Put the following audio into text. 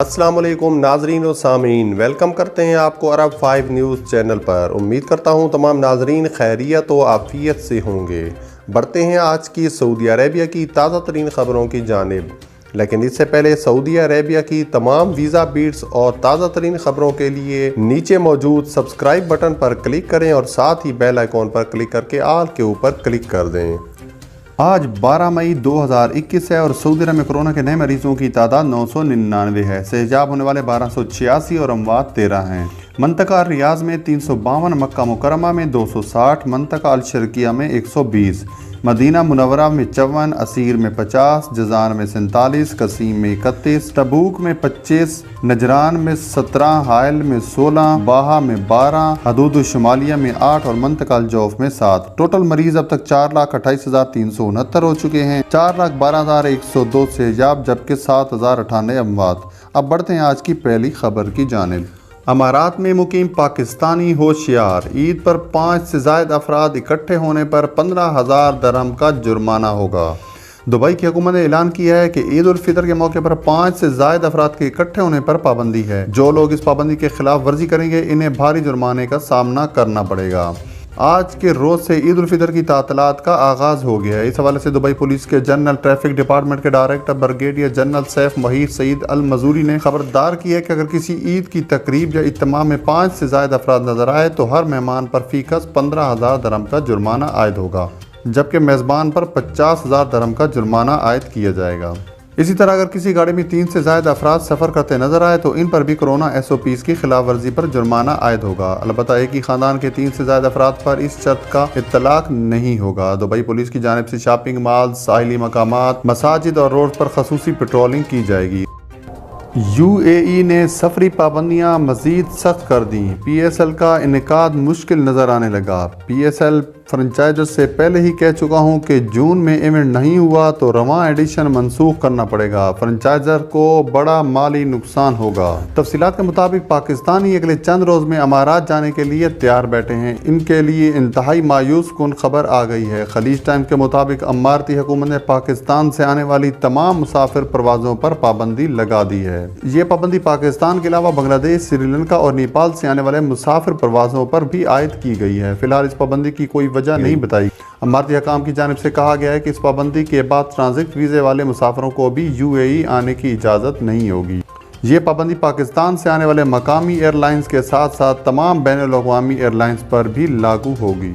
السلام علیکم ناظرین و سامعین، ویلکم کرتے ہیں آپ کو عرب 5 نیوز چینل پر۔ امید کرتا ہوں تمام ناظرین خیریت و عافیت سے ہوں گے۔ بڑھتے ہیں آج کی سعودی عربیہ کی تازہ ترین خبروں کی جانب، لیکن اس سے پہلے سعودی عربیہ کی تمام ویزا بیٹس اور تازہ ترین خبروں کے لیے نیچے موجود سبسکرائب بٹن پر کلک کریں اور ساتھ ہی بیل آئیکن پر کلک کر کے آل کے اوپر کلک کر دیں۔ آج 12 مئی 2021 ہے اور سعودی عرب میں کورونا کے نئے مریضوں کی تعداد 999 ہے۔ صحتیاب ہونے والے 1286 اور اموات 13 ہیں۔ منطقہ ریاض میں 352، مکہ مکرمہ میں 260، منطقہ الشرقیہ میں 120، مدینہ منورہ میں 54، اسیر میں 50، جزان میں 47، قصیم میں 31، تبوک میں 25، نجران میں 17، حائل میں 16، باہا میں 12، حدود الشمالیہ میں 8 اور منطقہ الجوف میں 7۔ ٹوٹل مریض اب تک 4,28,369 ہو چکے ہیں۔ 4,12,102 صحتیاب جبکہ 7,098 اموات۔ اب بڑھتے ہیں آج کی پہلی خبر کی جانب۔ امارات میں مقیم پاکستانی ہوشیار، عید پر 5 سے زائد افراد اکٹھے ہونے پر 15,000 درہم کا جرمانہ ہوگا۔ دبئی کی حکومت نے اعلان کیا ہے کہ عید الفطر کے موقع پر 5 سے زائد افراد کے اکٹھے ہونے پر پابندی ہے۔ جو لوگ اس پابندی کے خلاف ورزی کریں گے انہیں بھاری جرمانے کا سامنا کرنا پڑے گا۔ آج کے روز سے عید الفطر کی تعطیلات کا آغاز ہو گیا ہے۔ اس حوالے سے دبئی پولیس کے جنرل ٹریفک ڈپارٹمنٹ کے ڈائریکٹر بریگیڈیئر جنرل سیف محی سعید المزوری نے خبردار کی ہے کہ اگر کسی عید کی تقریب یا اجتماع میں 5 سے زائد افراد نظر آئے تو ہر مہمان پر فی کس 15,000 درہم کا جرمانہ عائد ہوگا، جبکہ میزبان پر 50,000 درہم کا جرمانہ عائد کیا جائے گا۔ اسی طرح اگر کسی گاڑی میں 3 سے زائد افراد سفر کرتے نظر آئے تو ان پر بھی کورونا SOPs کی خلاف ورزی پر جرمانہ عائد ہوگا۔ البتہ ایک ہی خاندان کے 3 سے زائد افراد پر اس شرط کا اطلاق نہیں ہوگا۔ دبئی پولیس کی جانب سے شاپنگ مال، ساحلی مقامات، مساجد اور روڈ پر خصوصی پیٹرولنگ کی جائے گی۔ UAE نے سفری پابندیاں مزید سخت کر دیں۔ PSL کا انعقاد مشکل نظر آنے لگا۔ PSL فرنچائزر سے پہلے ہی کہہ چکا ہوں کہ جون میں ایونٹ نہیں ہوا تو رواں ایڈیشن منسوخ کرنا پڑے گا۔ فرنچائزر کو بڑا مالی نقصان ہوگا۔ تفصیلات کے مطابق پاکستانی اگلے چند روز میں امارات جانے کے لیے تیار بیٹھے ہیں۔ ان کے لیے انتہائی مایوس کن خبر آ گئی ہے۔ خلیج ٹائم کے مطابق اماراتی حکومت نے پاکستان سے آنے والی تمام مسافر پروازوں پر پابندی لگا دی ہے۔ یہ پابندی پاکستان کے علاوہ بنگلہ دیش، سری لنکا اور نیپال سے آنے والے مسافر پروازوں پر بھی عائد کی گئی ہے۔ فی الحال اس پابندی کی کوئی وجہ نہیں بتائی۔ اماراتی حکام کی جانب سے کہا گیا ہے کہ اس پابندی کے بعد ٹرانزٹ ویزے والے مسافروں کو بھی UAE آنے کی اجازت نہیں ہوگی۔ یہ پابندی پاکستان سے آنے والے مقامی ایئر لائنز کے ساتھ ساتھ تمام بین الاقوامی ایئر لائنز پر بھی لاگو ہوگی۔